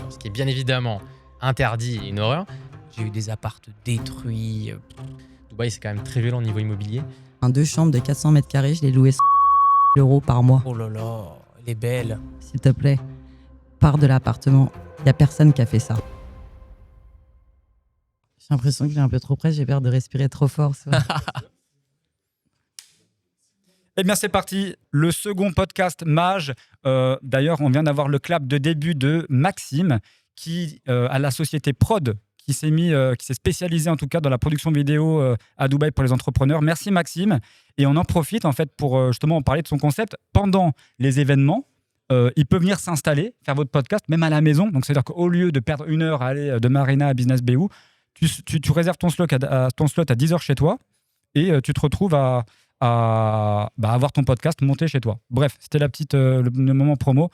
ce qui est bien évidemment interdit et une horreur. J'ai eu des appartes détruits. Dubaï, c'est quand même très violent au niveau immobilier. Un 2 chambres de 400 mètres carrés, je l'ai loué 100 € par mois. Oh là là, elle est belle. S'il te plaît, pars de l'appartement. Il n'y a personne qui a fait ça. J'ai l'impression que j'ai un peu trop près, j'ai peur de respirer trop fort. C'est vrai. Eh bien, c'est parti. Le second podcast Mage. D'ailleurs, on vient d'avoir le clap de début de Maxime, qui a la société Prod, qui s'est spécialisé en tout cas dans la production vidéo à Dubaï pour les entrepreneurs. Merci Maxime. Et on en profite en fait pour justement parler de son concept. Pendant les événements, il peut venir s'installer, faire votre podcast, même à la maison. Donc, c'est-à-dire qu'au lieu de perdre 1 heure à aller de Marina à Business BU, tu réserves ton slot à 10h chez toi et tu te retrouves à avoir ton podcast monté chez toi. Bref, c'était le moment promo.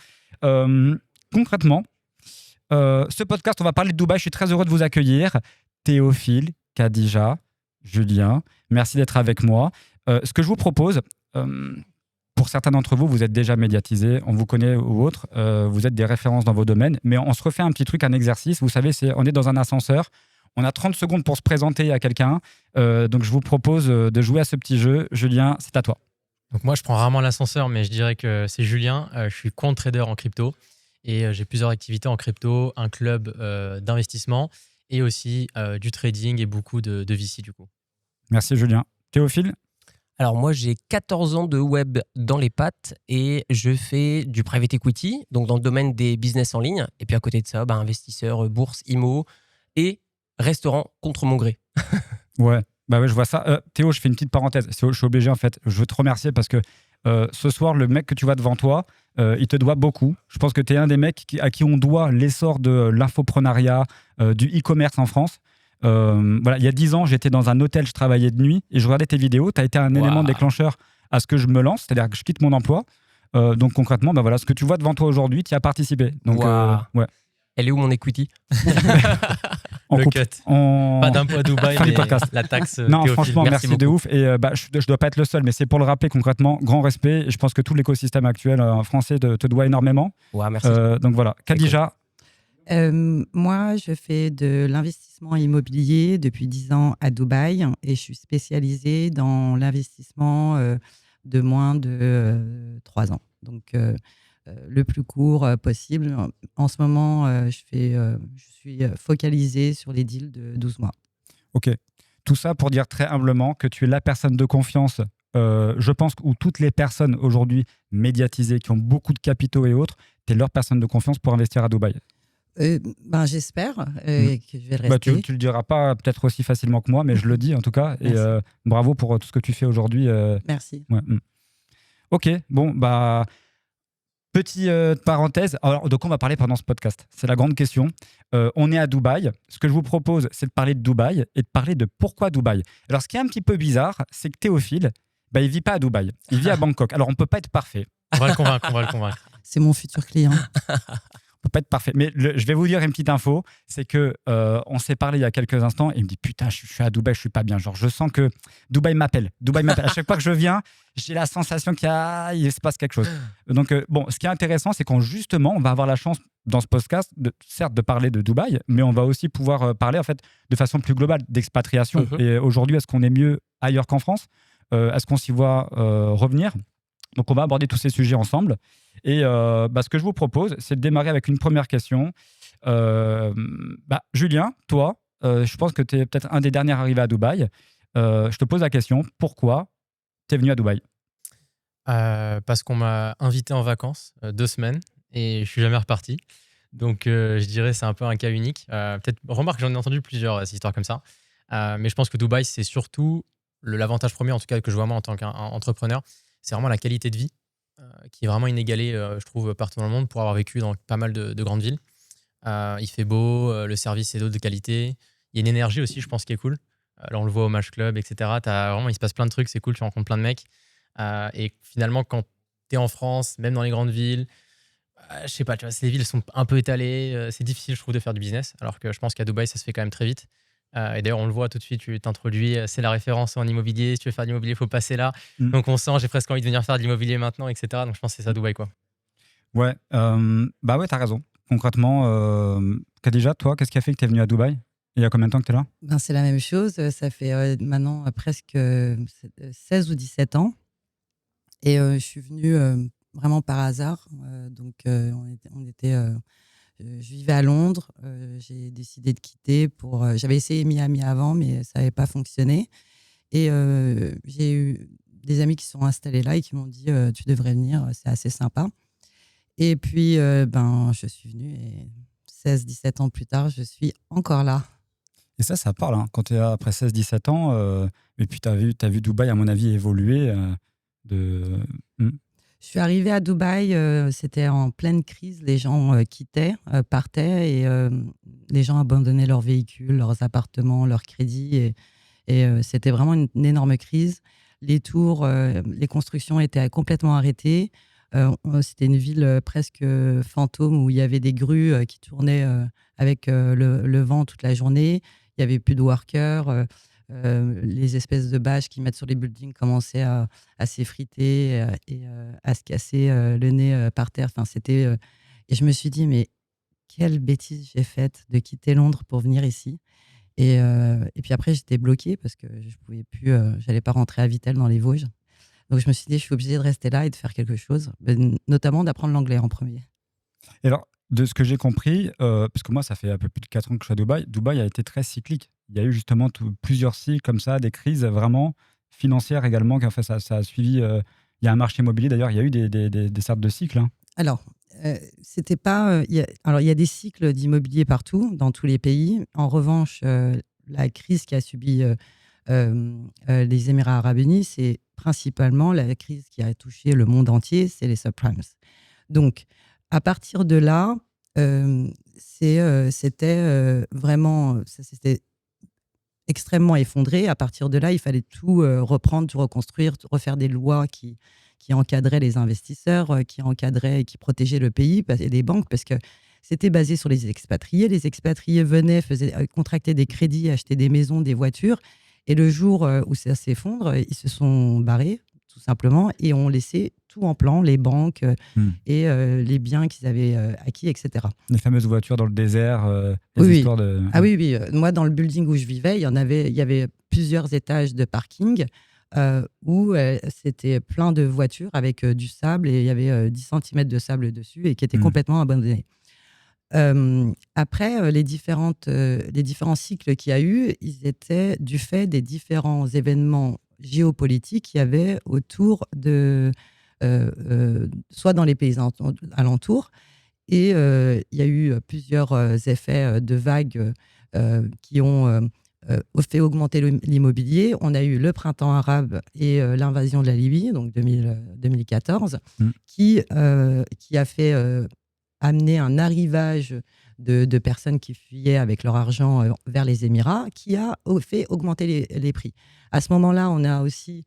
Concrètement, ce podcast, on va parler de Dubaï. Je suis très heureux de vous accueillir. Théophile, Khadija, Julien, merci d'être avec moi. Ce que je vous propose, pour certains d'entre vous, vous êtes déjà médiatisés, on vous connaît ou autre, vous êtes des références dans vos domaines, mais on se refait un petit truc, un exercice. Vous savez, on est dans un ascenseur. On a 30 secondes pour se présenter à quelqu'un. Donc, je vous propose de jouer à ce petit jeu. Julien, c'est à toi. Donc moi, je prends rarement l'ascenseur, mais je dirais que c'est Julien. Je suis compte trader en crypto et j'ai plusieurs activités en crypto, un club d'investissement et aussi du trading et beaucoup de VC du coup. Merci Julien. Théophile ? Alors moi, j'ai 14 ans de web dans les pattes et je fais du private equity, donc dans le domaine des business en ligne. Et puis à côté de ça, investisseur, bourse, IMO et restaurant contre mon gré. Ouais, je vois ça. Théo, je fais une petite parenthèse. Je suis obligé en fait. Je veux te remercier parce que ce soir, le mec que tu vois devant toi, il te doit beaucoup. Je pense que tu es un des mecs à qui on doit l'essor de l'infoprenariat, du e-commerce en France. Il y a 10 ans, j'étais dans un hôtel, je travaillais de nuit et je regardais tes vidéos. Tu as été un élément déclencheur à ce que je me lance, c'est-à-dire que je quitte mon emploi. Donc concrètement, ce que tu vois devant toi aujourd'hui, tu y as participé. Donc, ouais. Elle est où mon equity? Le cut. Pas d'impôt à Dubaï, mais la taxe. Non, Théophile. franchement, merci de ouf. Et je dois pas être le seul, mais c'est pour le rappeler concrètement. Grand respect. Et je pense que tout l'écosystème actuel français te doit énormément. Ouais, merci. Donc voilà. Khadija. Moi, je fais de l'investissement immobilier depuis 10 ans à Dubaï et je suis spécialisée dans l'investissement de moins de 3 ans. Donc, le plus court possible. En ce moment, je suis focalisée sur les deals de 12 mois. Ok. Tout ça pour dire très humblement que tu es la personne de confiance, je pense, où toutes les personnes aujourd'hui médiatisées, qui ont beaucoup de capitaux et autres, tu es leur personne de confiance pour investir à Dubaï. J'espère que je vais le rester. Tu le diras pas peut-être aussi facilement que moi, mais je le dis en tout cas. Et bravo pour tout ce que tu fais aujourd'hui. Merci. Ouais. Ok, bon, petite parenthèse. Alors, de quoi on va parler pendant ce podcast? C'est la grande question. On est à Dubaï. Ce que je vous propose, c'est de parler de Dubaï et de parler de pourquoi Dubaï. Alors, ce qui est un petit peu bizarre, c'est que Théophile, il vit pas à Dubaï. Il vit à Bangkok. Alors, on peut pas être parfait. On va le convaincre. C'est mon futur client. On peut pas être parfait. Mais je vais vous dire une petite info, c'est que on s'est parlé il y a quelques instants et il me dit putain, je suis à Dubaï, je suis pas bien. Genre, je sens que Dubaï m'appelle. À chaque fois que je viens, j'ai la sensation qu'il se passe quelque chose. Donc ce qui est intéressant, c'est qu'on va avoir la chance dans ce podcast, certes de parler de Dubaï, mais on va aussi pouvoir parler en fait de façon plus globale d'expatriation. Et aujourd'hui, est-ce qu'on est mieux ailleurs qu'en France? Est-ce qu'on s'y voit revenir? Donc, on va aborder tous ces sujets ensemble. Et ce que je vous propose, c'est de démarrer avec une première question. Julien, toi, je pense que tu es peut-être un des derniers arrivés à Dubaï. Je te pose la question, pourquoi tu es venu à Dubaï? Parce qu'on m'a invité en vacances 2 semaines et je suis jamais reparti. Donc, je dirais c'est un peu un cas unique. Remarque, j'en ai entendu plusieurs histoires comme ça. Mais je pense que Dubaï, c'est surtout l'avantage premier, en tout cas, que je vois moi en tant qu'entrepreneur. C'est vraiment la qualité de vie qui est vraiment inégalée, je trouve, partout dans le monde pour avoir vécu dans pas mal de grandes villes. Il fait beau, le service est de qualité. Il y a une énergie aussi, je pense, qui est cool. Là, on le voit au Match Club, etc. Il se passe plein de trucs, c'est cool, tu rencontres plein de mecs. Et finalement, quand tu es en France, même dans les grandes villes, je sais pas, tu vois, ces villes sont un peu étalées. C'est difficile, je trouve, de faire du business. Alors que je pense qu'à Dubaï, ça se fait quand même très vite. Et d'ailleurs, on le voit tout de suite, tu t'introduis, c'est la référence en immobilier. Si tu veux faire de l'immobilier, il faut passer là. Donc, on sent, j'ai presque envie de venir faire de l'immobilier maintenant, etc. Donc, je pense que c'est ça, Dubaï, quoi. Ouais, t'as raison. concrètement, Khadija, toi, qu'est-ce qui a fait que tu es venue à Dubaï? Et il y a combien de temps que tu es là? Ben, c'est la même chose. Ça fait maintenant presque 16 ou 17 ans. Et je suis venue vraiment par hasard. Je vivais à Londres. J'ai décidé de quitter j'avais essayé Miami avant, mais ça n'avait pas fonctionné. Et j'ai eu des amis qui sont installés là et qui m'ont dit tu devrais venir, c'est assez sympa. Et puis, je suis venue et 16-17 ans plus tard, je suis encore là. Et ça parle, hein. Quand tu es après 16-17 ans, et puis tu as vu Dubaï, à mon avis, évoluer. Hmm. Je suis arrivée à Dubaï, c'était en pleine crise. Les gens quittaient, partaient et les gens abandonnaient leurs véhicules, leurs appartements, leurs crédits. Et c'était vraiment une énorme crise. Les tours, les constructions étaient complètement arrêtées. C'était une ville presque fantôme où il y avait des grues qui tournaient avec le vent toute la journée. Il n'y avait plus de workers. Les espèces de bâches qui mettent sur les buildings commençaient à s'effriter et à se casser le nez par terre. Enfin, et je me suis dit, mais quelle bêtise j'ai faite de quitter Londres pour venir ici. Et puis après, j'étais bloquée parce que je pouvais plus, j'allais pas rentrer à Vittel dans les Vosges. Donc je me suis dit, je suis obligée de rester là et de faire quelque chose, notamment d'apprendre l'anglais en premier. Et alors, de ce que j'ai compris, parce que moi, ça fait un peu plus de 4 ans que je suis à Dubaï, Dubaï a été très cyclique. Il y a eu justement plusieurs cycles comme ça, des crises vraiment financières également, qui en fait, ça a suivi. Il y a un marché immobilier, d'ailleurs, il y a eu des sortes de cycles. Hein. Alors, c'était pas. Il y a des cycles d'immobilier partout, dans tous les pays. En revanche, la crise qui a subi les Émirats arabes unis, c'est principalement la crise qui a touché le monde entier, c'est les subprimes. Donc, à partir de là, c'était vraiment, ça s'était extrêmement effondré. À partir de là, il fallait tout reprendre, tout reconstruire, refaire des lois qui encadraient les investisseurs, qui encadraient et qui protégeaient le pays et les banques, parce que c'était basé sur les expatriés. Les expatriés venaient, contractaient des crédits, achetaient des maisons, des voitures. Et le jour où ça s'effondre, ils se sont barrés, tout simplement, et ont laissé tout en plan, les banques et les biens qu'ils avaient acquis, etc. Les fameuses voitures dans le désert, Oui. histoires de... Ah oui. Moi, dans le building où je vivais, il y avait plusieurs étages de parking où c'était plein de voitures avec du sable et il y avait 10 cm de sable dessus et qui étaient complètement abandonnées. Après, les différents cycles qu'il y a eu, ils étaient du fait des différents événements géopolitiques qu'il y avait autour soit dans les pays alentours, et il y a eu plusieurs effets de vagues qui ont fait augmenter l'immobilier. On a eu le printemps arabe et l'invasion de la Libye, donc 2014, qui a fait amener un arrivage de personnes qui fuyaient avec leur argent vers les Émirats, qui a fait augmenter les prix. À ce moment-là, on a aussi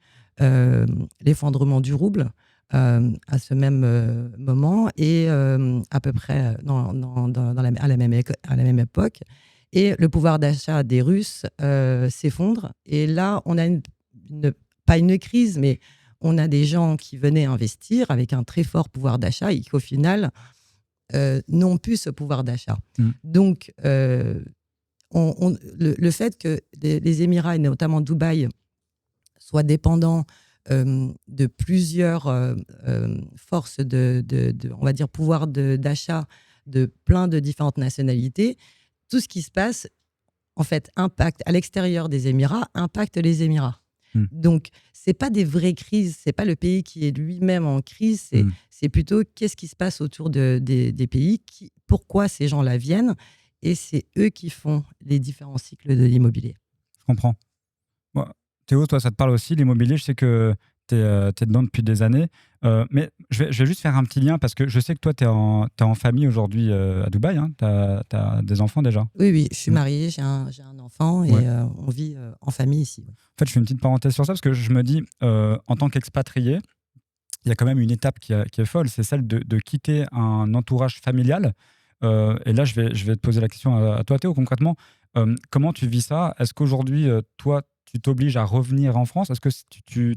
l'effondrement du rouble à ce même moment et à peu près à la même époque. Et le pouvoir d'achat des Russes s'effondre. Et là, on a pas une crise, mais on a des gens qui venaient investir avec un très fort pouvoir d'achat et qui, au final, n'ont plus ce pouvoir d'achat. Donc, le fait que les Émirats, et notamment Dubaï, soient dépendants de plusieurs forces on va dire, pouvoir d'achat de plein de différentes nationalités, tout ce qui se passe, en fait, impacte à l'extérieur des Émirats, impacte les Émirats. Donc, ce n'est pas des vraies crises, ce n'est pas le pays qui est lui-même en crise, c'est plutôt qu'est-ce qui se passe autour des pays, pourquoi ces gens-là viennent, et c'est eux qui font les différents cycles de l'immobilier. Je comprends. Bon, Théo, toi, ça te parle aussi, l'immobilier. Je sais que tu es dedans depuis des années. Mais je vais juste faire un petit lien parce que je sais que toi, tu es en famille aujourd'hui à Dubaï. Hein, tu as des enfants déjà. Oui, je suis mariée, j'ai un enfant et on vit en famille ici. Ouais. En fait, je fais une petite parenthèse sur ça parce que je me dis, en tant qu'expatrié, il y a quand même une étape qui est folle, c'est celle de quitter un entourage familial. Et là, je vais te poser la question à toi, Théo, concrètement. Comment tu vis ça? Est-ce qu'aujourd'hui, toi, tu t'obliges à revenir en France? Est-ce que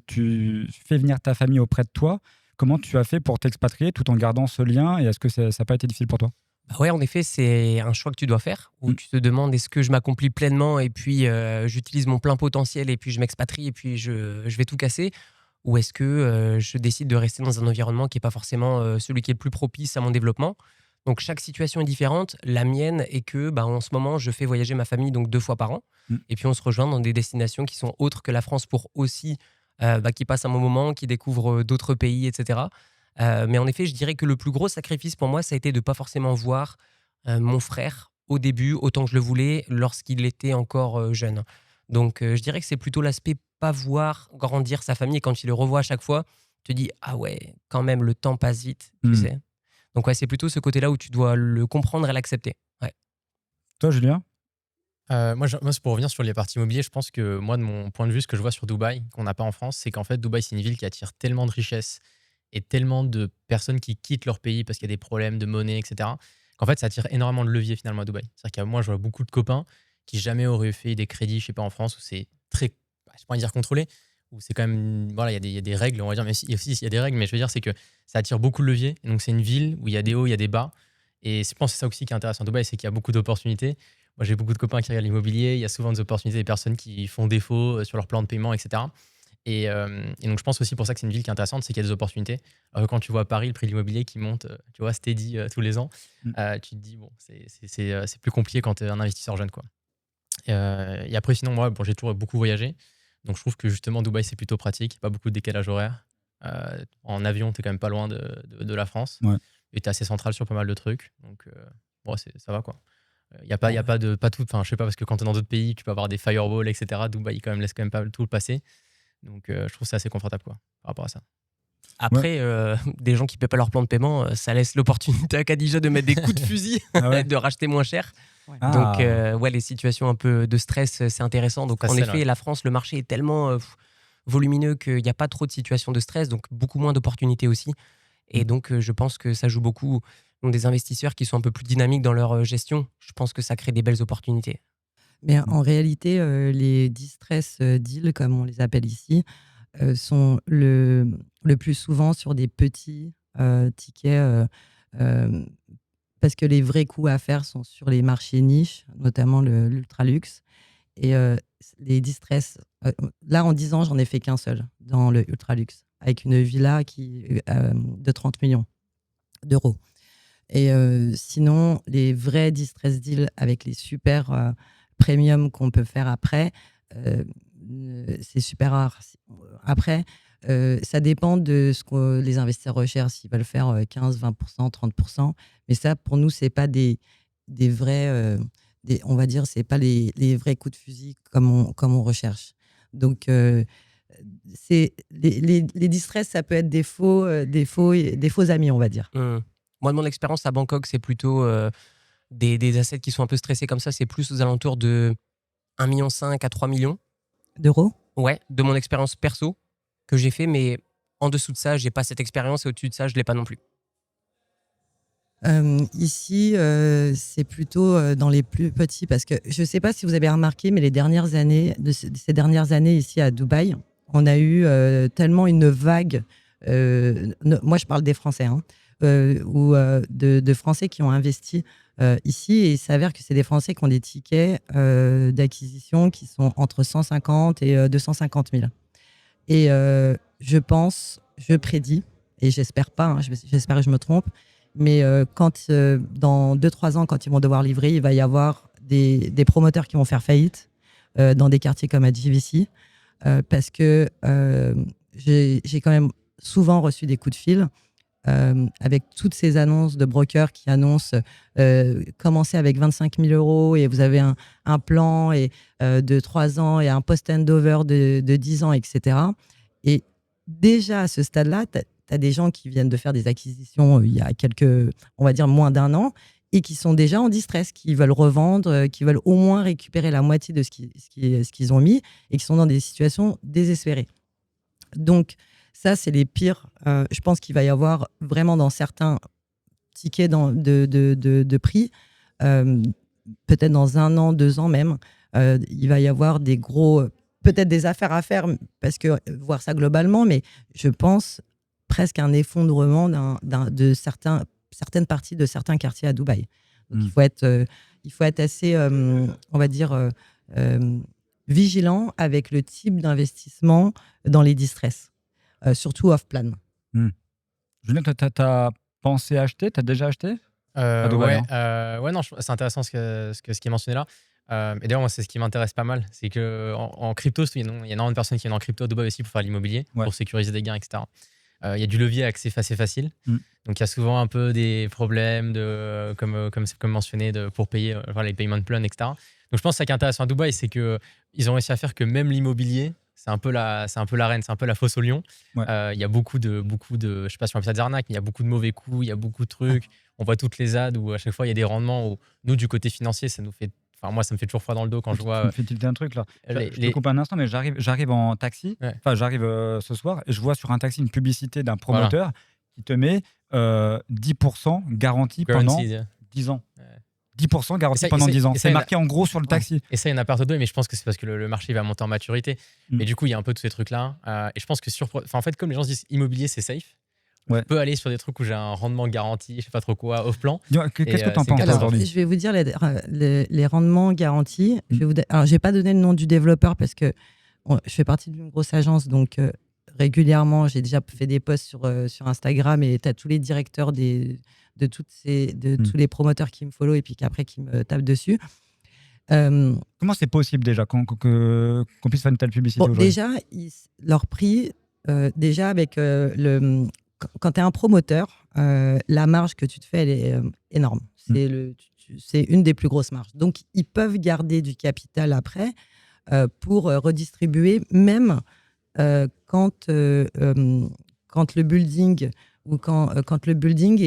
tu fais venir ta famille auprès de toi? Comment tu as fait pour t'expatrier tout en gardant ce lien? Et est-ce que ça n'a pas été difficile pour toi? Bah ouais, en effet, c'est un choix que tu dois faire où tu te demandes est-ce que je m'accomplis pleinement et puis j'utilise mon plein potentiel et puis je m'expatrie et puis je vais tout casser ou est-ce que je décide de rester dans un environnement qui n'est pas forcément celui qui est le plus propice à mon développement. Donc chaque situation est différente. La mienne est que bah, en ce moment, je fais voyager ma famille donc 2 fois par an Mm. et puis on se rejoint dans des destinations qui sont autres que la France pour aussi bah, qui passent un bon moment, qui découvrent d'autres pays, etc. Mais en effet, je dirais que le plus gros sacrifice pour moi, ça a été de ne pas forcément voir mon frère au début autant que je le voulais lorsqu'il était encore jeune. Donc, je dirais que c'est plutôt l'aspect pas voir grandir sa famille. Et quand il le revoit à chaque fois, tu te dis ah ouais, quand même, le temps passe vite, tu Mm. sais. Donc, ouais, c'est plutôt ce côté-là où tu dois le comprendre et l'accepter. Ouais. Toi, Julien? Moi, c'est pour revenir sur les parties immobilières. Je pense que moi, de mon point de vue, ce que je vois sur Dubaï, qu'on n'a pas en France, c'est qu'en fait, Dubaï, c'est une ville qui attire tellement de richesses et tellement de personnes qui quittent leur pays parce qu'il y a des problèmes de monnaie, etc., qu'en fait, ça attire énormément de leviers finalement à Dubaï. C'est-à-dire que moi, je vois beaucoup de copains qui jamais auraient fait des crédits, je sais pas, en France, où c'est très, je pourrais dire contrôlé, où c'est quand même, voilà, il y a des règles, on va dire, mais aussi, il y a des règles, mais je veux dire, c'est que ça attire beaucoup de leviers. Et donc, c'est une ville où il y a des hauts, il y a des bas. Et je pense que c'est ça aussi qui est intéressant à Dubaï, c'est qu'il y a beaucoup d'opportunités. Moi, j'ai beaucoup de copains qui regardent l'immobilier. Il y a souvent des opportunités, des personnes qui font défaut sur leur plan de paiement, etc. Et donc, je pense aussi pour ça que c'est une ville qui est intéressante, c'est qu'il y a des opportunités. Quand tu vois à Paris, le prix de l'immobilier qui monte, tu vois, steady tous les ans, Mm. tu te dis, bon, c'est plus compliqué quand tu es un investisseur jeune, quoi. Et après, sinon, moi, bon, j'ai toujours beaucoup voyagé. Donc, je trouve que justement, Dubaï, c'est plutôt pratique. Pas beaucoup de décalage horaire. En avion, tu es quand même pas loin de la France. Ouais. Et tu es assez central sur pas mal de trucs. Donc, bon, ça va, quoi. Il y a pas de pas tout, enfin je sais pas, parce que quand tu es dans d'autres pays, tu peux avoir des firewalls, etc. Dubaï quand même laisse quand même pas tout le passer. Donc je trouve ça assez confortable, quoi, par rapport à ça. Après, des gens qui ne paient pas leur plan de paiement, ça laisse l'opportunité à Khadija de mettre des coups de fusil, Ah ouais. de racheter moins cher. Ouais. Donc, Ah. ouais, les situations un peu de stress, c'est intéressant. Donc, en Stress, effet, ouais. la France, le marché est tellement volumineux qu'il n'y a pas trop de situations de stress, donc beaucoup moins d'opportunités aussi. Et donc, je pense que ça joue beaucoup. Donc, des investisseurs qui sont un peu plus dynamiques dans leur gestion, je pense que ça crée des belles opportunités. Mais en réalité, les distress deals, comme on les appelle ici, sont le plus souvent sur des petits tickets, euh, parce que les vrais coûts à faire sont sur les marchés niches, notamment l'ultra-luxe. Et les distress, là, en 10 ans, j'en ai fait qu'un seul dans le ultra-luxe, avec une villa de 30 millions d'euros. Et sinon, les vrais distress deals avec les super premium qu'on peut faire après, c'est super rare. Après, ça dépend de ce que les investisseurs recherchent. S'ils veulent faire 15, 20%, 30%. Mais ça, pour nous, c'est pas des vrais, on va dire, c'est pas les vrais coups de fusil comme on recherche. Donc, c'est les distress, ça peut être des faux amis, on va dire. Moi, de mon expérience à Bangkok, c'est plutôt des assets qui sont un peu stressés comme ça. C'est plus aux alentours de 1,5 million à 3 millions. D'euros. Ouais, de mon expérience perso que j'ai fait, mais en dessous de ça, j'ai pas cette expérience et au-dessus de ça, je l'ai pas non plus. Ici, c'est plutôt dans les plus petits, parce que je ne sais pas si vous avez remarqué, mais ces dernières années ici à Dubaï, on a eu tellement une vague. Moi, je parle des Français, hein, de Français qui ont investi ici, et il s'avère que c'est des Français qui ont des tickets d'acquisition qui sont entre 150 et 250 000. Et je prédis, et j'espère pas, hein, j'espère que je me trompe, mais quand dans 2-3 ans, quand ils vont devoir livrer, il va y avoir des promoteurs qui vont faire faillite dans des quartiers comme à GVC, parce que j'ai quand même souvent reçu des coups de fil avec toutes ces annonces de brokers qui annoncent commencer avec 25 000 euros et vous avez un plan de 3 ans et un post-handover de 10 ans, etc. Et déjà à ce stade-là, tu as des gens qui viennent de faire des acquisitions il y a on va dire moins d'un an, et qui sont déjà en distress, qui veulent revendre, qui veulent au moins récupérer la moitié de ce qu'ils ont mis, et qui sont dans des situations désespérées. Donc, ça, c'est les pires. Je pense qu'il va y avoir vraiment dans certains tickets de prix, peut-être dans 1 an, 2 ans même, il va y avoir des gros, peut-être des affaires à faire, parce que voir ça globalement, mais je pense presque un effondrement de certains certaines parties de certains quartiers à Dubaï. Donc, il faut être assez, on va dire, vigilant avec le type d'investissement dans les distress, surtout off-plan. Julien, t'as pensé acheter? T'as déjà acheté? À Dubaï, Ouais, non, c'est intéressant ce qui est mentionné là. Et d'ailleurs, moi, c'est ce qui m'intéresse pas mal. C'est qu'en crypto, il y a énormément de personnes qui viennent en crypto à Dubaï aussi pour faire l'immobilier, pour sécuriser des gains, etc. Il y a du levier assez facile. Donc, il y a souvent un peu des problèmes, comme mentionné, pour payer les payment plans, etc. Donc, je pense que ce qui est intéressant à Dubaï, c'est qu'ils ont réussi à faire que même l'immobilier, c'est un peu la reine, c'est un peu la fosse au lion. Il y a beaucoup de, je sais pas si on appelle ça des arnaques, mais il y a beaucoup de mauvais coups, il y a beaucoup de trucs. On voit toutes les ads où à chaque fois il y a des rendements où nous, du côté financier, moi, ça me fait toujours froid dans le dos quand je vois. Ça me fait tilter un truc là. Je te coupe un instant, mais j'arrive en taxi. Enfin, j'arrive ce soir et je vois sur un taxi une publicité d'un promoteur qui te met 10% garantie pendant 10 ans. 10% garantie pendant 10 ans. C'est marqué en gros sur le taxi. Et ça, il y en a partout deux, mais je pense que c'est parce que le marché va monter en maturité. Mais du coup, il y a un peu tous ces trucs-là. Et je pense que en fait, comme les gens se disent immobilier, c'est safe, je peux aller sur des trucs où j'ai un rendement garanti, je sais pas trop quoi, off-plan. Qu'est-ce que tu en penses aujourd'hui? Je vais vous dire les rendements garantis. Alors, je vais pas donner le nom du développeur parce que je fais partie d'une grosse agence, donc régulièrement, j'ai déjà fait des posts sur Instagram et tu as tous les directeurs de tous les promoteurs qui me follow et puis qu'après qui me tapent dessus. Comment c'est possible déjà qu'on puisse faire une telle publicité aujourd'hui? Déjà, leur prix, déjà avec quand tu es un promoteur, la marge que tu te fais, elle est énorme. C'est une des plus grosses marges. Donc, ils peuvent garder du capital après pour redistribuer, même quand le building ou quand le building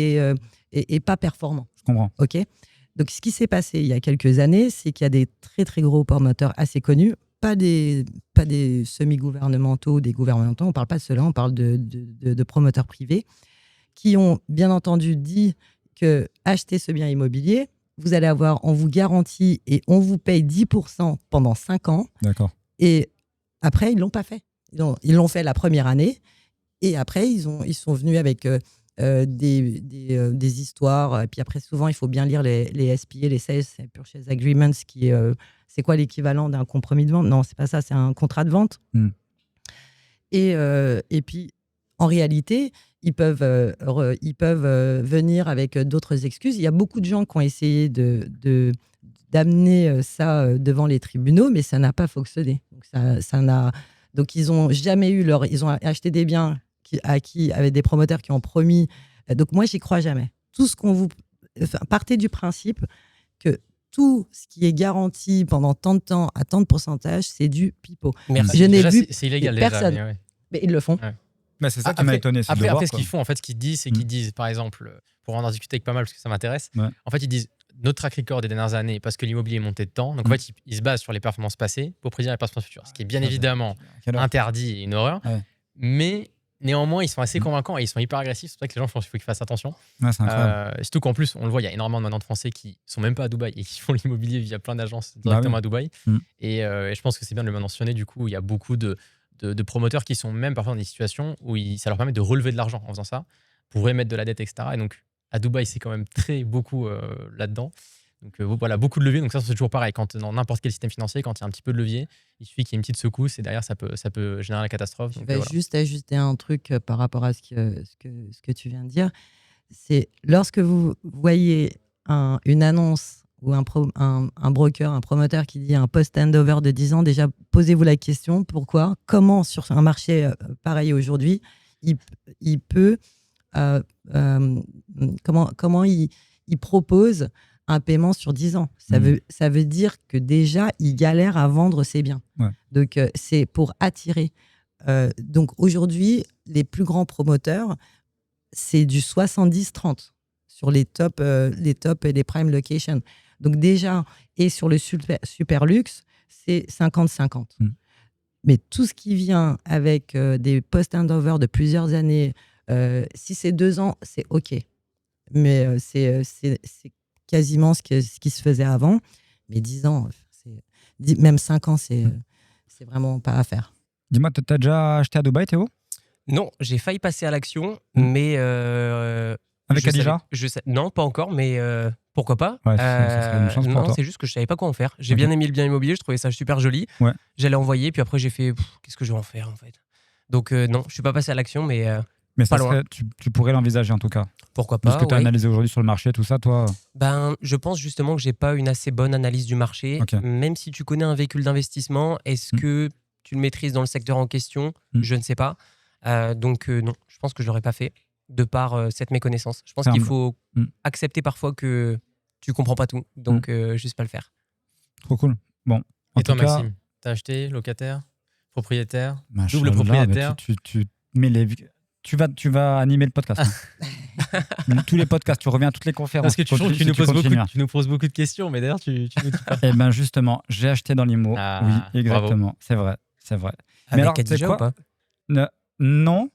est pas performant. Je comprends. Ok. Donc, ce qui s'est passé il y a quelques années, c'est qu'il y a des très très gros promoteurs assez connus, pas des semi-gouvernementaux, des gouvernementaux. On parle pas de cela, on parle de promoteurs privés qui ont bien entendu dit que acheter ce bien immobilier, vous allez avoir, on vous garantit et on vous paye 10% pendant 5 ans. D'accord. Et après, ils l'ont pas fait. Ils l'ont fait la première année. Et après, ils sont venus avec des histoires. Et puis après, souvent, il faut bien lire les SPA, les Sales Purchase Agreements, c'est quoi l'équivalent d'un compromis de vente? Non, c'est pas ça, c'est un contrat de vente. Et puis, en réalité, ils peuvent venir avec d'autres excuses. Il y a beaucoup de gens qui ont essayé d'amener ça devant les tribunaux, mais ça n'a pas fonctionné. Donc ils ont jamais eu ils ont acheté des biens avec des promoteurs qui ont promis. Donc moi, j'y crois jamais. Tout ce partez du principe que tout ce qui est garanti pendant tant de temps à tant de pourcentage, c'est du pipeau. Merci. Je n'ai vu c'est illégal personne. déjà. Mais ils le font. Mais c'est ça qui m'a étonné. Après, ce qu'ils font, en fait, ce qu'ils disent, c'est qu'ils disent, par exemple, pour en discuter avec pas mal parce que ça m'intéresse, en fait, ils disent notre track record des dernières années parce que l'immobilier est monté de temps. Donc, en fait, ils se basent sur les performances passées pour prédire les performances futures. Ce qui est bien évidemment interdit et une horreur. Mais néanmoins, ils sont assez convaincants et ils sont hyper agressifs. C'est pour ça que les gens, je pense qu'il faut qu'ils fassent attention. C'est incroyable. Surtout qu'en plus, on le voit, il y a énormément de maintenant de Français qui sont même pas à Dubaï et qui font l'immobilier via plein d'agences directement à Dubaï. Et je pense que c'est bien de le mentionner. Du coup, il y a beaucoup de promoteurs qui sont même parfois dans des situations où ça leur permet de relever de l'argent en faisant ça, pour émettre de la dette, etc. Et donc, à Dubaï, c'est quand même beaucoup là-dedans. Donc voilà, beaucoup de leviers. Donc ça, c'est toujours pareil. Quand dans n'importe quel système financier, quand il y a un petit peu de levier, il suffit qu'il y ait une petite secousse et derrière, ça peut générer la catastrophe. Je vais juste ajuster un truc par rapport à ce que tu viens de dire. C'est lorsque vous voyez une annonce ou un broker, un promoteur qui dit un post-handover de 10 ans, déjà, posez-vous la question, pourquoi? Comment, sur un marché pareil aujourd'hui, il peut... comment il propose un paiement sur 10 ans. Ça veut dire que déjà, il galère à vendre ses biens. Donc, c'est pour attirer. Donc, aujourd'hui, les plus grands promoteurs, c'est du 70-30 sur les top et les prime locations. Donc, déjà, et sur le super luxe, c'est 50-50. Mais tout ce qui vient avec des post-handover de plusieurs années, si c'est 2 ans, c'est OK. Mais c'est quasiment ce qui se faisait avant. Mais 10 ans, même 5 ans, c'est vraiment pas à faire. Dis-moi, tu as déjà acheté à Dubaï, Théo? Non, j'ai failli passer à l'action, mais Avec Khadija? Non, pas encore, mais pourquoi pas. Ouais, ça serait une chance pour non, toi. c'est juste que je savais pas quoi en faire. J'ai Ok. bien aimé le bien immobilier, je trouvais ça super joli. Ouais. J'allais envoyer, puis après j'ai fait qu'est-ce que je vais en faire en fait. Donc non, je suis pas passé à l'action, mais Mais pas ça loin. serait, tu pourrais l'envisager en tout cas. Pourquoi De ce pas. que tu as Ouais. analysé aujourd'hui sur le marché, tout ça, toi. Ben, je pense justement que j'ai pas une assez bonne analyse du marché. Ok. Même si tu connais un véhicule d'investissement, est-ce que tu le maîtrises dans le secteur en question? Je ne sais pas. Donc non, je pense que je l'aurais pas fait de par cette méconnaissance. Je pense qu'il faut accepter parfois que tu comprends pas tout, donc juste pas le faire. Trop cool. Bon. Et toi, Maxime, t'as acheté locataire, propriétaire, double Machallah, propriétaire? tu mets les... Tu vas animer le podcast. Hein. Tous les podcasts, tu reviens à toutes les conférences. Parce que tu nous poses beaucoup de questions, mais d'ailleurs, tu nous dis pas. Eh bien, justement, j'ai acheté dans l'IMO. Ah, oui, exactement. bravo. C'est vrai. Avec alors, Khadija tu sais quoi ou pas? Non,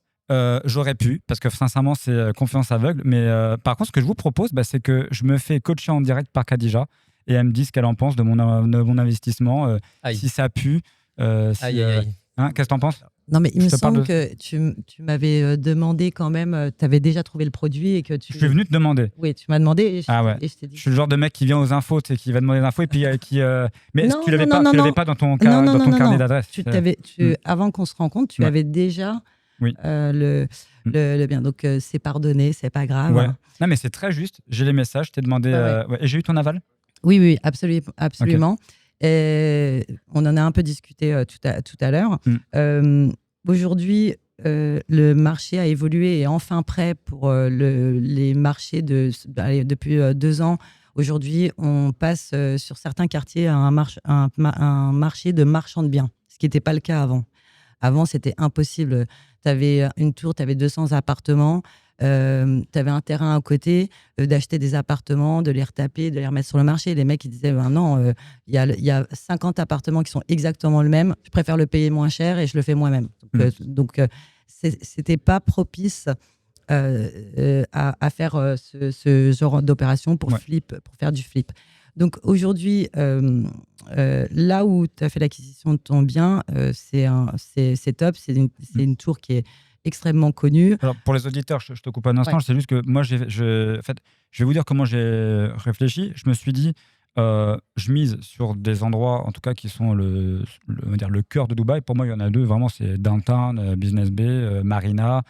j'aurais pu, parce que sincèrement, c'est confiance aveugle. Mais par contre, ce que je vous propose, c'est que je me fais coacher en direct par Khadija et elle me dit ce qu'elle en pense de mon investissement, si ça pue. Aïe. Hein, qu'est-ce que t'en penses? Non, mais il me semble de... que tu m'avais demandé quand même, tu avais déjà trouvé le produit et que tu... Je suis venu te demander. Oui, tu m'as demandé et je t'ai dit. Je suis le genre de mec qui vient aux infos, tu sais, qui va demander des infos et puis qui... Mais Non, tu l'avais pas dans ton, carnet d'adresse. Avant qu'on se rencontre, tu avais déjà le bien. Donc, c'est pardonné, c'est pas grave. Ouais. Non, mais c'est très juste. J'ai les messages, je t'ai demandé... Et j'ai eu ton aval? Oui, absolument. Okay. Et on en a un peu discuté tout à l'heure. Aujourd'hui, le marché a évolué et est enfin prêt pour les marchés depuis 2 ans. Aujourd'hui, on passe sur certains quartiers à un marché de marchands de biens, ce qui n'était pas le cas avant. Avant, c'était impossible. Tu avais une tour, tu avais 200 appartements. Tu avais un terrain à côté, d'acheter des appartements, de les retaper, de les remettre sur le marché. Les mecs, ils disaient non, il y a 50 appartements qui sont exactement le même, je préfère le payer moins cher et je le fais moi-même. Donc, c'était pas propice à faire ce genre d'opération pour faire du flip. Donc aujourd'hui, là où tu as fait l'acquisition de ton bien, c'est top, c'est une tour qui est extrêmement connu. Alors pour les auditeurs, je te coupe un instant, c'est juste que moi, je vais vous dire comment j'ai réfléchi. Je me suis dit, je mise sur des endroits, en tout cas, qui sont on va dire le cœur de Dubaï. Pour moi, il y en a 2, vraiment, c'est Downtown, Business Bay, Marina,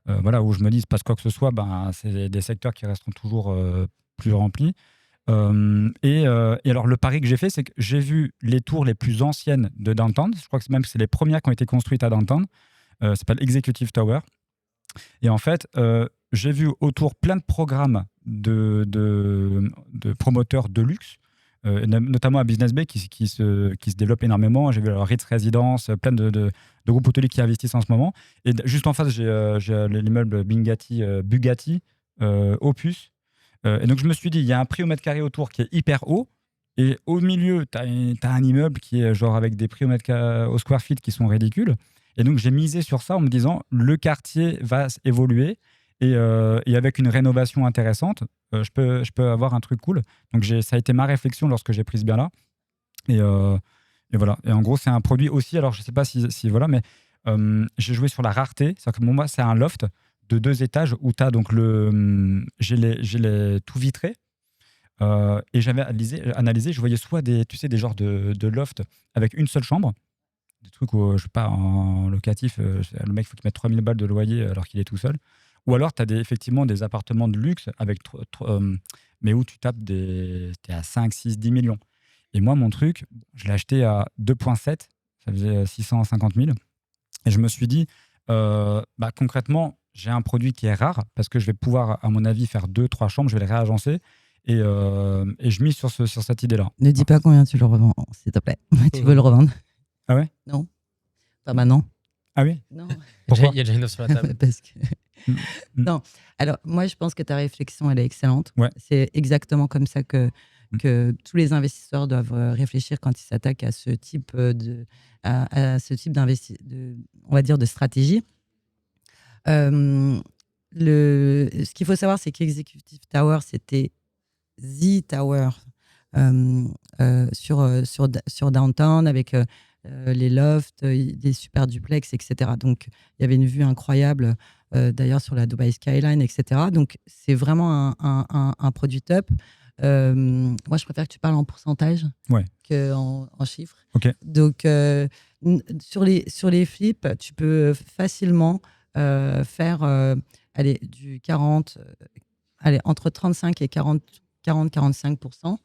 voilà, où je me dis, il se passe quoi que ce soit, c'est des secteurs qui resteront toujours plus remplis. Et alors, le pari que j'ai fait, c'est que j'ai vu les tours les plus anciennes de Downtown. Je crois que c'est les premières qui ont été construites à Downtown. Ça s'appelle Executive Tower. Et en fait, j'ai vu autour plein de programmes de promoteurs de luxe, notamment à Business Bay qui se développe énormément. J'ai vu leur Ritz Residence, plein de groupes hôteliers qui investissent en ce moment. Et juste en face, j'ai l'immeuble Bugatti, Opus. Et donc, je me suis dit, il y a un prix au mètre carré autour qui est hyper haut. Et au milieu, tu as un immeuble qui est genre avec des prix au square feet qui sont ridicules. Et donc, j'ai misé sur ça en me disant, le quartier va évoluer et avec une rénovation intéressante, je peux avoir un truc cool. Donc, ça a été ma réflexion lorsque j'ai pris ce bien-là. Et voilà. Et en gros, c'est un produit aussi, alors je ne sais pas si voilà, mais j'ai joué sur la rareté. C'est-à-dire que moi, c'est un loft de 2 étages où tu as donc j'ai les tout vitré. Et j'avais analysé, je voyais soit des genres de loft avec une seule chambre, des trucs où, je sais pas, en locatif, le mec, il faut qu'il mette 3000 balles de loyer alors qu'il est tout seul. Ou alors, tu as effectivement des appartements de luxe, mais où tu tapes t'es à 5, 6, 10 millions. Et moi, mon truc, je l'ai acheté à 2,7, ça faisait 650 000. Et je me suis dit, concrètement, j'ai un produit qui est rare parce que je vais pouvoir, à mon avis, faire 2, 3 chambres, je vais les réagencer. Et je mise sur cette idée-là. Ne dis pas combien tu le revends, s'il te plaît. Tu veux le revendre? Ah ouais? Non. Pas maintenant. Ah oui? Non. Pourquoi? Il y a déjà une offre sur la table. Parce que... Non. Alors, moi, je pense que ta réflexion, elle est excellente. Ouais. C'est exactement comme ça que tous les investisseurs doivent réfléchir quand ils s'attaquent à ce type à ce type on va dire, de stratégie. Ce qu'il faut savoir, c'est qu'Executive Tower, c'était The Tower sur Downtown avec les lofts, des super duplex, etc. Donc, il y avait une vue incroyable, d'ailleurs, sur la Dubai Skyline, etc. Donc, c'est vraiment un produit top. Moi, je préfère que tu parles en pourcentage qu'en chiffres. Ok. Donc, sur les flips, tu peux facilement faire du 40, entre 35 et 40-45%.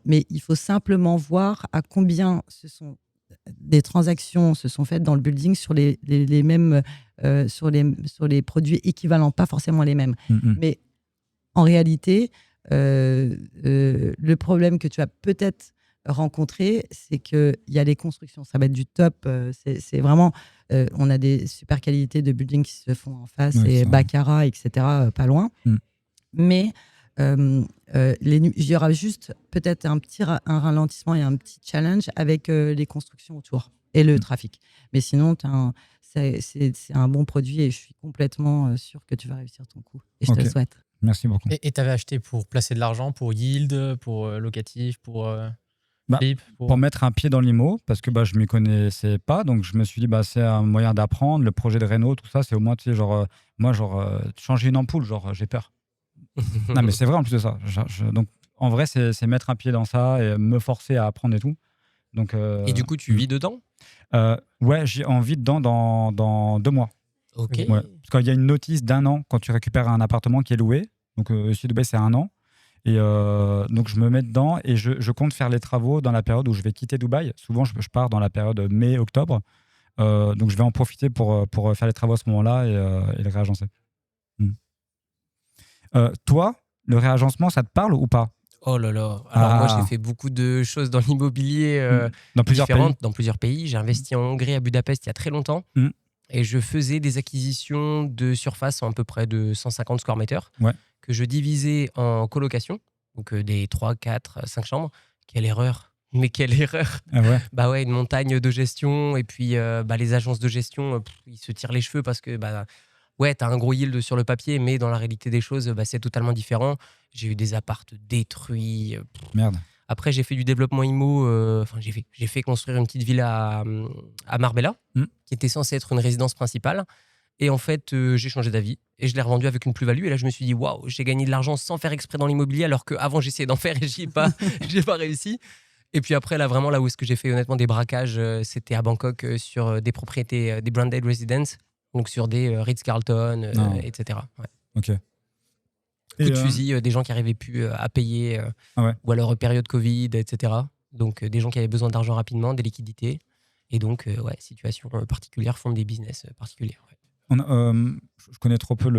Mais il faut simplement voir à combien des transactions se sont faites dans le building sur les mêmes, sur les produits équivalents, pas forcément les mêmes. Mais en réalité, le problème que tu as peut-être rencontré, c'est qu'il y a les constructions. Ça va être du top. C'est vraiment... on a des super qualités de building qui se font en face, et Baccarat, etc., pas loin. Mais il y aura juste peut-être un ralentissement et un petit challenge avec les constructions autour et le trafic. Mais sinon, c'est un bon produit et je suis complètement sûr que tu vas réussir ton coup. Et je te le souhaite. Merci beaucoup. Et tu avais acheté pour placer de l'argent, pour yield, pour locatif, pour flip pour mettre un pied dans l'IMO, parce que je ne m'y connaissais pas, donc je me suis dit, c'est un moyen d'apprendre. Le projet de réno, tout ça, c'est au moins, tu sais, changer une ampoule, j'ai peur. Non, mais c'est vrai en plus de ça. Donc, en vrai, c'est mettre un pied dans ça et me forcer à apprendre et tout. Donc, et du coup, tu vis dedans ? Ouais, j'ai envie dedans dans 2 mois. Ok. Ouais. Parce qu'il y a une notice d'1 an quand tu récupères un appartement qui est loué. Donc, ici, Dubaï, c'est 1 an. Et donc, je me mets dedans et je compte faire les travaux dans la période où je vais quitter Dubaï. Souvent, je pars dans la période mai-octobre. Donc, je vais en profiter pour faire les travaux à ce moment-là et les réagencer. Toi, le réagencement, ça te parle ou pas ? Oh là là. Alors moi, j'ai fait beaucoup de choses dans l'immobilier dans plusieurs différentes, pays. dans plusieurs pays. J'ai investi en Hongrie, à Budapest, il y a très longtemps. Et je faisais des acquisitions de surface en à peu près de 150 square meters que je divisais en colocation, donc des 3, 4, 5 chambres. Quelle erreur! Mais quelle erreur! Ah ouais. Une montagne de gestion et puis les agences de gestion, ils se tirent les cheveux parce que t'as un gros yield sur le papier, mais dans la réalité des choses, c'est totalement différent. J'ai eu des appartes détruits. Merde. Après, j'ai fait du développement IMO. J'ai fait construire une petite villa à Marbella, qui était censée être une résidence principale. Et en fait, j'ai changé d'avis et je l'ai revendu avec une plus-value. Et là, je me suis dit, waouh, j'ai gagné de l'argent sans faire exprès dans l'immobilier, alors qu'avant, j'essayais d'en faire et j'ai pas réussi. Et puis après, là où est-ce que j'ai fait honnêtement des braquages, c'était à Bangkok sur des propriétés, des branded residences, donc sur des Ritz-Carlton, etc. Ouais. Ok. Coup de fusil, des gens qui n'arrivaient plus à payer, ou alors période Covid, etc. Donc des gens qui avaient besoin d'argent rapidement, des liquidités. Et donc, situation particulière, font des business particuliers. Ouais. Je connais trop peu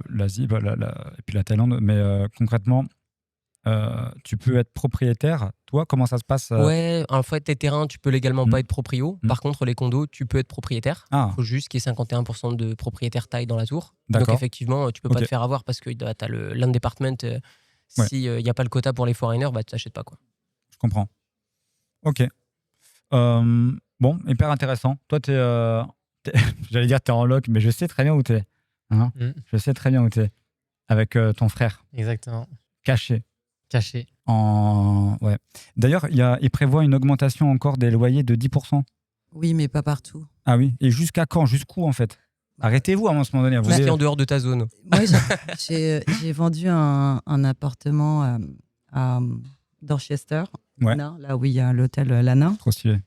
l'Asie et puis la Thaïlande, mais concrètement, tu peux être propriétaire. Toi, comment ça se passe Ouais, en fait, les terrains, tu peux légalement pas être proprio. Par contre, les condos, tu peux être propriétaire. Il faut juste qu'il y ait 51% de propriétaires taille dans la tour. D'accord. Donc, effectivement, tu peux pas te faire avoir parce que tu as le land department. S'il n'y a pas le quota pour les foreigners, tu t'achètes pas, quoi. Je comprends. Ok. Bon, hyper intéressant. Toi, j'allais dire t'es en loc, mais je sais très bien où t'es. Hein. Je sais très bien où t'es. Avec ton frère. Exactement. Caché. Ouais. D'ailleurs, il prévoit une augmentation encore des loyers de 10%. Oui, mais pas partout. Ah oui. Et jusqu'à quand ? Jusqu'où, en fait ? Arrêtez-vous à un moment donné. Tout ce qui est en dehors de ta zone. Moi, j'ai vendu un appartement à Dorchester, là où il y a l'hôtel Lana. Trop stylé.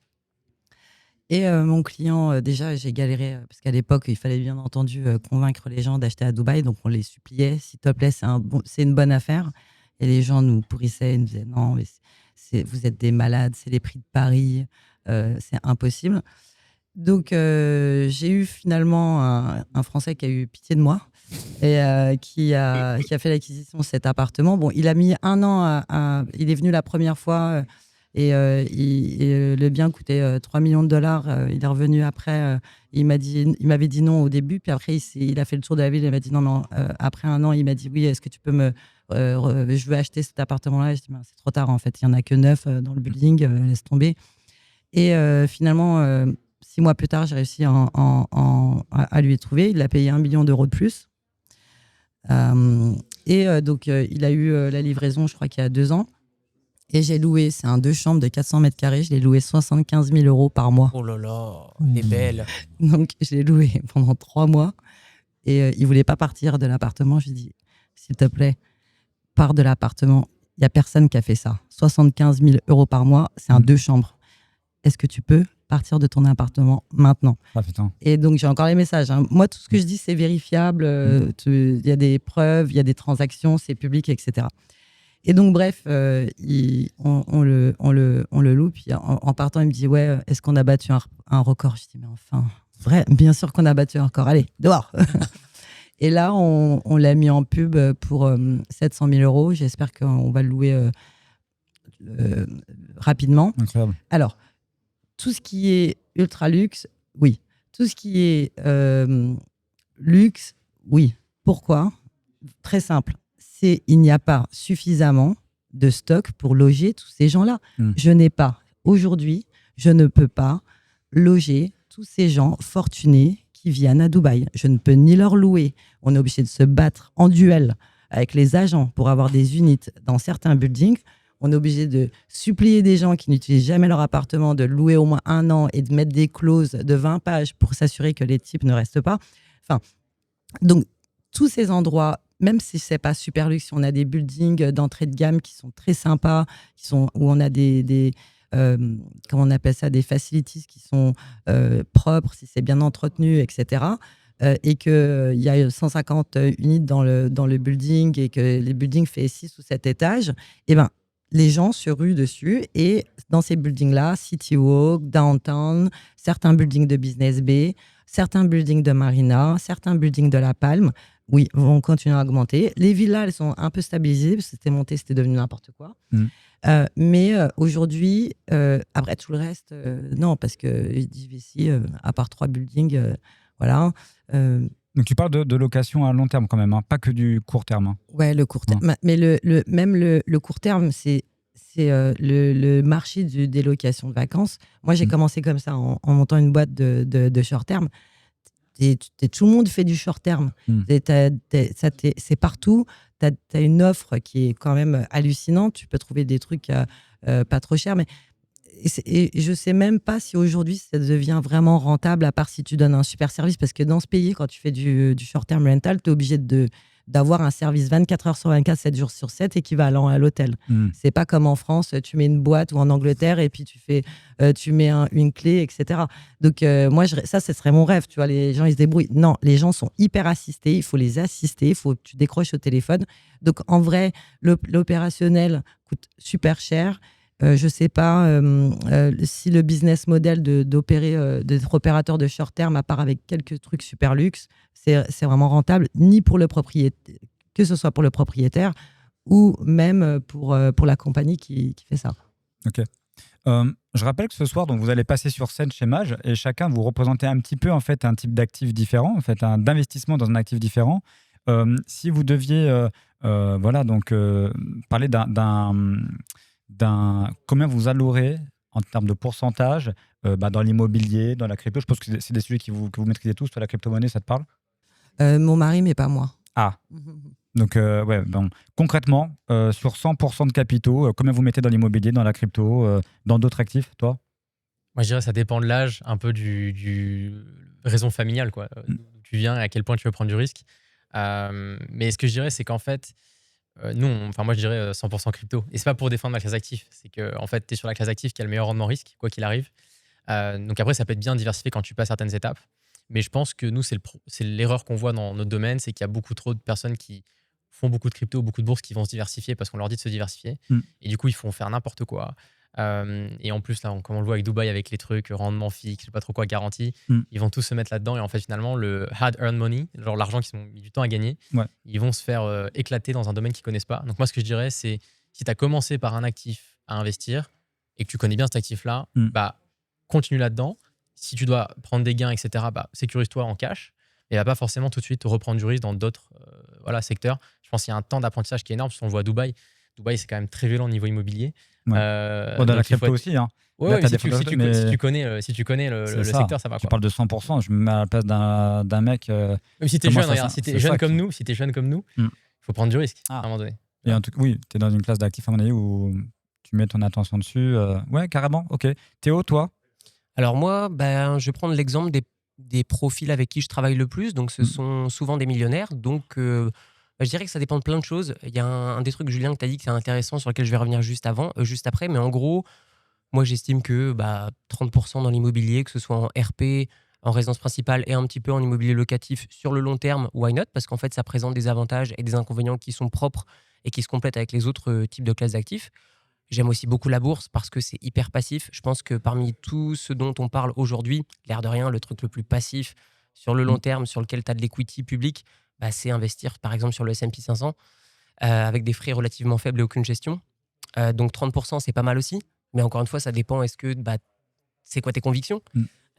Et mon client, déjà, j'ai galéré, parce qu'à l'époque, il fallait bien entendu convaincre les gens d'acheter à Dubaï. Donc, on les suppliait, s'il te plaît, c'est une bonne affaire. Et les gens nous pourrissaient, ils nous disaient non, mais vous êtes des malades, c'est les prix de Paris, c'est impossible. Donc, j'ai eu finalement un Français qui a eu pitié de moi et qui a fait l'acquisition de cet appartement. Bon, il a mis 1 an, il est venu la première fois et le bien coûtait 3 millions de dollars. Il est revenu après, il m'avait dit non au début, puis après il a fait le tour de la ville, il m'a dit non, après 1 an, il m'a dit oui, est-ce que tu peux je veux acheter cet appartement-là. Je dis c'est trop tard en fait, il n'y en a que 9 dans le building, laisse tomber. Et finalement, 6 mois plus tard, j'ai réussi à lui trouver. Il a payé 1 million d'euros de plus. Donc, il a eu la livraison, je crois qu'il y a 2 ans. Et j'ai loué, c'est un 2 chambres de 400 mètres carrés, je l'ai loué 75 000 € par mois. Oh là là, elle est belle. Donc, je l'ai loué pendant 3 mois. Et il voulait pas partir de l'appartement. Je lui ai dit, s'il te plaît, pars de l'appartement. Il n'y a personne qui a fait ça. 75 000 € par mois, c'est un 2 chambres. Est-ce que tu peux partir de ton appartement maintenant? Ah putain. Et donc, j'ai encore les messages. Hein. Moi, tout ce que je dis, c'est vérifiable. Il y a des preuves, il y a des transactions, c'est public, etc. Et donc, bref, on le loue. Puis en partant, il me dit, ouais, est-ce qu'on a battu un record? Je dis, mais enfin, vrai, bien sûr qu'on a battu un record. Allez, dehors. Et là, on l'a mis en pub pour 700 000 €. J'espère qu'on va le louer rapidement. Incroyable. Alors, tout ce qui est ultra luxe, oui. Tout ce qui est luxe, oui. Pourquoi? Très simple. Il n'y a pas suffisamment de stock pour loger tous ces gens-là. Aujourd'hui, je ne peux pas loger tous ces gens fortunés qui viennent à Dubaï. Je ne peux ni leur louer. On est obligé de se battre en duel avec les agents pour avoir des unités dans certains buildings. On est obligé de supplier des gens qui n'utilisent jamais leur appartement de louer au moins 1 an et de mettre des clauses de 20 pages pour s'assurer que les types ne restent pas. Enfin, donc, tous ces endroits, même si ce n'est pas super luxe, on a des buildings d'entrée de gamme qui sont très sympas, où on a comment on appelle ça, des facilities qui sont propres, si c'est bien entretenu, etc. Et qu'il y a 150 unités dans le building et que les buildings font 6 ou 7 étages, et ben, les gens se ruent dessus. Et dans ces buildings-là, City Walk, Downtown, certains buildings de Business Bay, certains buildings de Marina, certains buildings de La Palme, oui, vont continuer à augmenter. Les villas, elles sont un peu stabilisées, parce que c'était monté, c'était devenu n'importe quoi. Mais aujourd'hui, après tout le reste, non, parce que ici, à part 3 buildings, voilà. Donc tu parles de location à long terme quand même, hein, pas que du court terme. Hein. Ouais, le court terme. Mais même le court terme, c'est le marché des locations de vacances. Moi, j'ai commencé comme ça, en montant une boîte de short terme. Tout le monde fait du short terme. C'est partout. Tu as une offre qui est quand même hallucinante. Tu peux trouver des trucs pas trop chers. Et je ne sais même pas si aujourd'hui ça devient vraiment rentable, à part si tu donnes un super service. Parce que dans ce pays, quand tu fais du short term rental, tu es obligé d'avoir un service 24 heures sur 24, 7 jours sur 7, équivalent à l'hôtel. C'est pas comme en France, tu mets une boîte, ou en Angleterre, et puis tu mets une clé, etc. Donc, moi, ça, ce serait mon rêve. Tu vois, les gens, ils se débrouillent. Non, les gens sont hyper assistés. Il faut les assister. Il faut que tu décroches au téléphone. Donc, en vrai, l'opérationnel coûte super cher. Je ne sais pas si le business model d'être opérateur de short terme, à part avec quelques trucs super luxe, c'est vraiment rentable, ni pour le propriétaire, que ce soit pour le propriétaire ou même pour la compagnie qui fait ça. Ok. Je rappelle que ce soir, donc, vous allez passer sur scène chez Maj et chacun vous représentez un petit peu en fait, un type d'actif différent, en fait, d'investissement dans un actif différent. Si vous deviez parler combien vous allouerez en termes de pourcentage dans l'immobilier, dans la crypto. Je pense que c'est des sujets que vous maîtrisez tous. Toi, la crypto-monnaie, ça te parle? Mon mari, mais pas moi. Ah. Donc, concrètement, sur 100% de capitaux, combien vous mettez dans l'immobilier, dans la crypto, dans d'autres actifs, toi? Moi, je dirais que ça dépend de l'âge, un peu du raison familiale, quoi. D'où tu viens et à quel point tu veux prendre du risque. Mais ce que je dirais, c'est qu'en fait, moi je dirais 100% crypto. Et c'est pas pour défendre ma classe active, c'est que en fait, tu es sur la classe active qui a le meilleur rendement risque, quoi qu'il arrive. Donc après, ça peut être bien diversifié quand tu passes certaines étapes. Mais je pense que nous, c'est l'erreur qu'on voit dans notre domaine, c'est qu'il y a beaucoup trop de personnes qui font beaucoup de crypto, beaucoup de bourses qui vont se diversifier parce qu'on leur dit de se diversifier. Et du coup, ils font faire n'importe quoi. Et en plus, là, comme on le voit avec Dubaï, avec les trucs, rendement fixe, je sais pas trop quoi, garantie, ils vont tous se mettre là-dedans. Et en fait, finalement, le hard-earned money, genre l'argent qu'ils ont mis du temps à gagner, ils vont se faire éclater dans un domaine qu'ils connaissent pas. Donc moi, ce que je dirais, c'est si tu as commencé par un actif à investir et que tu connais bien cet actif-là, continue là-dedans. Si tu dois prendre des gains, etc., sécurise-toi en cash. Et va pas forcément tout de suite reprendre du risque dans d'autres secteurs. Je pense qu'il y a un temps d'apprentissage qui est énorme, parce qu'on le voit à Dubaï. Dubaï, c'est quand même très violent au niveau immobilier. Dans la crypto aussi. Hein. Ouais, si tu connais le secteur, ça va. Tu parles de 100%, je me mets à la place d'un mec. Même si tu es jeune, si tu es jeune comme nous, il faut prendre du risque à un moment donné. Et oui, tu es dans une classe d'actifs à mon avis où tu mets ton attention dessus. Ouais, carrément, ok. Théo, toi? Alors moi, je vais prendre l'exemple des profils avec qui je travaille le plus. Donc ce sont souvent des millionnaires. Donc je dirais que ça dépend de plein de choses. Il y a un des trucs, Julien, que tu as dit que c'est intéressant, sur lequel je vais revenir juste après. Mais en gros, moi j'estime que 30% dans l'immobilier, que ce soit en RP, en résidence principale et un petit peu en immobilier locatif sur le long terme, why not? Parce qu'en fait, ça présente des avantages et des inconvénients qui sont propres et qui se complètent avec les autres types de classes d'actifs. J'aime aussi beaucoup la bourse parce que c'est hyper passif. Je pense que parmi tout ce dont on parle aujourd'hui, l'air de rien, le truc le plus passif sur le long terme, sur lequel tu as de l'equity public, c'est investir par exemple sur le S&P 500 avec des frais relativement faibles et aucune gestion. Donc 30%, c'est pas mal aussi. Mais encore une fois, ça dépend. Est-ce que c'est quoi tes convictions?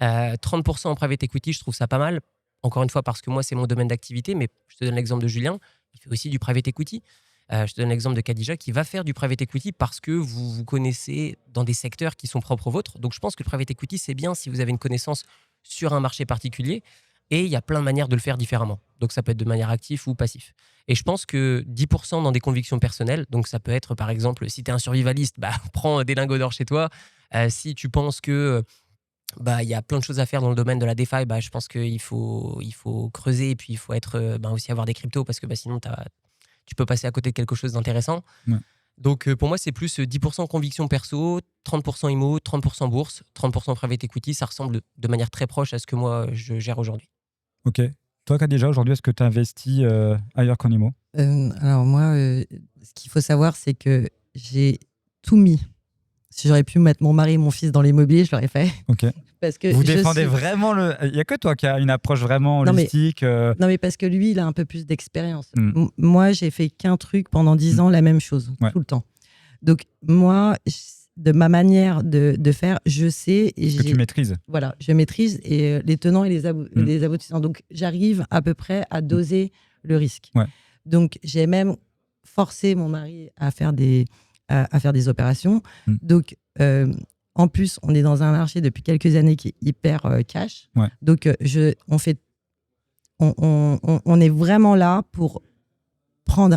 30% en private equity, je trouve ça pas mal. Encore une fois, parce que moi, c'est mon domaine d'activité. Mais je te donne l'exemple de Julien. Il fait aussi du private equity. Je te donne l'exemple de Khadija qui va faire du private equity parce que vous vous connaissez dans des secteurs qui sont propres aux vôtres. Donc, je pense que le private equity, c'est bien si vous avez une connaissance sur un marché particulier. Et il y a plein de manières de le faire différemment. Donc, ça peut être de manière active ou passive. Et je pense que 10% dans des convictions personnelles, donc ça peut être, par exemple, si tu es un survivaliste, prends des lingots d'or chez toi. Si tu penses que y a plein de choses à faire dans le domaine de la DeFi, je pense qu'il faut creuser et puis il faut être, aussi avoir des cryptos parce que sinon, tu peux passer à côté de quelque chose d'intéressant. Ouais. Donc, pour moi, c'est plus 10% conviction perso, 30% IMO, 30% bourse, 30% private equity. Ça ressemble de manière très proche à ce que moi, je gère aujourd'hui. Ok. Toi, Khadija, aujourd'hui, est-ce que tu investis ailleurs qu'en IMO? Alors moi, ce qu'il faut savoir, c'est que j'ai tout mis. Si j'aurais pu mettre mon mari et mon fils dans l'immobilier, je l'aurais fait. Ok. Parce que vous défendez vraiment le... Il n'y a que toi qui as une approche vraiment holistique. Non, mais parce que lui, il a un peu plus d'expérience. Moi, j'ai fait qu'un truc pendant 10 ans, la même chose, tout le temps. Donc, moi, de ma manière de faire, je sais... Et que tu maîtrises. Voilà, je maîtrise et les tenants et les aboutissants. Donc, j'arrive à peu près à doser le risque. Ouais. Donc, j'ai même forcé mon mari à faire des opérations. Donc, en plus, on est dans un marché depuis quelques années qui est hyper cash. Ouais. Donc, on est vraiment là pour prendre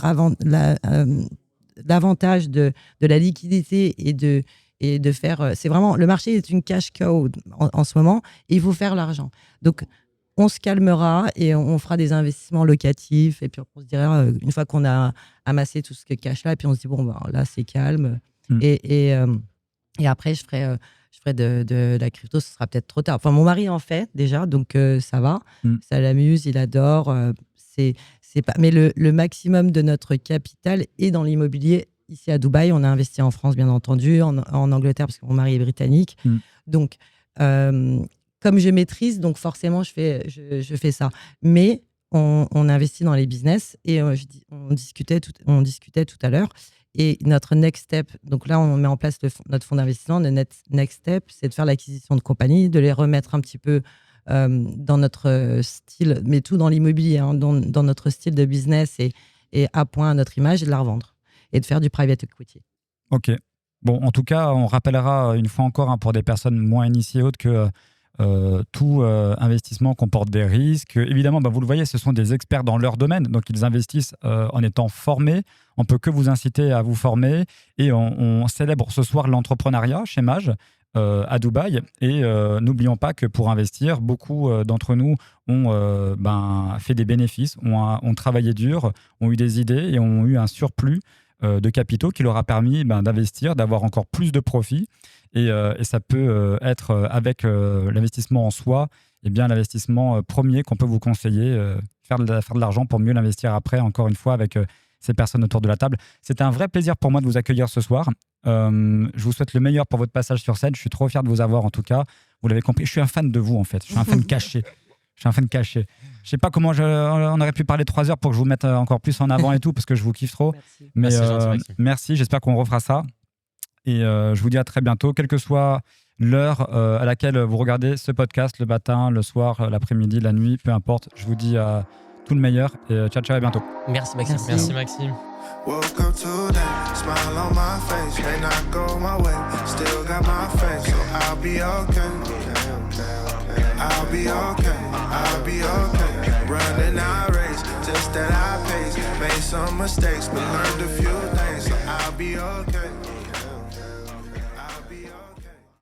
l'avantage de la liquidité et de faire... C'est vraiment... Le marché est une cash cow en ce moment et il faut faire l'argent. Donc, on se calmera et on fera des investissements locatifs et puis on se dira, une fois qu'on a amassé tout ce que cash là, et puis on se dit, là, c'est calme. Et après, je ferai de la crypto, ce sera peut-être trop tard. Enfin, mon mari en fait déjà, donc ça va. Ça l'amuse, il adore. C'est pas... Mais le maximum de notre capital est dans l'immobilier. Ici à Dubaï, on a investi en France, bien entendu, en Angleterre, parce que mon mari est britannique. Donc, comme je maîtrise, donc forcément, je fais ça. Mais on investit dans les business et on discutait tout à l'heure. Et notre next step, donc là, on met en place notre fonds d'investissement. Le next step, c'est de faire l'acquisition de compagnies, de les remettre un petit peu dans notre style, mais tout dans l'immobilier, hein, dans notre style de business et à point à notre image et de la revendre et de faire du private equity. Ok. Bon, en tout cas, on rappellera une fois encore pour des personnes moins initiées autres que tout investissement comporte des risques. Évidemment, vous le voyez, ce sont des experts dans leur domaine, donc ils investissent en étant formés. On ne peut que vous inciter à vous former et on célèbre ce soir l'entrepreneuriat chez Maj à Dubaï et n'oublions pas que pour investir, beaucoup d'entre nous ont fait des bénéfices, ont travaillé dur, ont eu des idées et ont eu un surplus de capitaux qui leur a permis d'investir, d'avoir encore plus de profits. Et ça peut être avec l'investissement en soi, l'investissement premier qu'on peut vous conseiller, faire de l'argent pour mieux l'investir après, encore une fois, avec ces personnes autour de la table. C'était un vrai plaisir pour moi de vous accueillir ce soir. Je vous souhaite le meilleur pour votre passage sur scène. Je suis trop fier de vous avoir, en tout cas. Vous l'avez compris, je suis un fan de vous, en fait. Je suis un fan caché. Je ne sais pas comment on aurait pu parler 3 heures pour que je vous mette encore plus en avant et tout, parce que je vous kiffe trop. Merci. Mais gentil, merci, j'espère qu'on refera ça. Et je vous dis à très bientôt, quelle que soit l'heure à laquelle vous regardez ce podcast, le matin, le soir, l'après-midi, la nuit, peu importe. Je vous dis tout le meilleur et ciao, ciao, à bientôt. Merci Maxime. Merci Maxime. Woke up today, smile on my face, may not go my way, still got my face, so I'll be okay. I'll be okay, I'll be okay. Running our race, just at our pace, made some mistakes, but learned a few things, so I'll be okay.